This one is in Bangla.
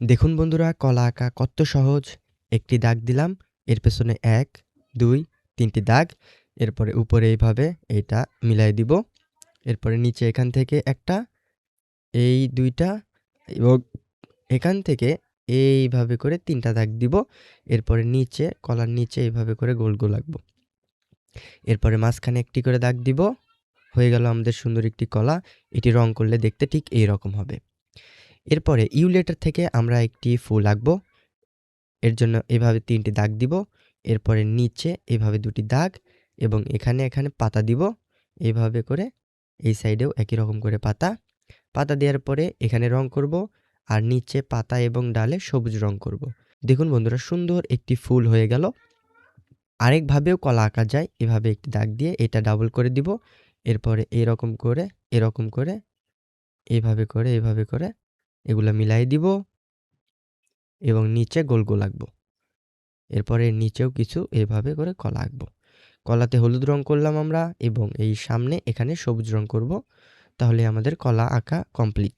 দেখুন বন্ধুরা, কলা আঁকা কত সহজ। একটি দাগ দিলাম, এর পেছনে ১, ২, ৩টি দাগ। এরপরে উপরে এইভাবে এইটা মিলাই দিব। এরপরে নিচে এখান থেকে একটা, এই ২টা এবং এখান থেকে এইভাবে করে ৩টা দাগ দিব। এরপরে নিচে কলার নিচে এইভাবে করে গোল, গোল আঁকবো। এরপরে মাঝখানে একটি করে দাগ দিব। হয়ে গেল আমাদের সুন্দর একটি কলা। এটি রং করলে দেখতে ঠিক এইরকম হবে। এরপরে ইউ লেটার থেকে আমরা একটি ফুল আঁকবো। এর জন্য এভাবে ৩টি দাগ দিব। এরপরে নিচে এভাবে ২টি দাগ এবং এখানে পাতা দিব। এইভাবে করে এই সাইডেও একই রকম করে পাতা। পাতা দেওয়ার পরে এখানে রং করব আর নিচে পাতা এবং ডালে সবুজ রং করব। দেখুন বন্ধুরা, সুন্দর একটি ফুল হয়ে গেল। আরেকভাবেও কলা আঁকা যায়। এভাবে একটি দাগ দিয়ে এটা ডাবল করে দিব। এরপরে এরকম করে, এরকম করে, এভাবে করে এগুলা মিলাই দিব এবং নিচে গোল, গোল আঁকবো। এরপরে নিচেও কিছু এভাবে করে কলা আঁকবো। কলাতে হলুদ রং করলাম আমরা এবং এই সামনে এখানে সবুজ রং করব। তাহলে আমাদের কলা আঁকা কমপ্লিট।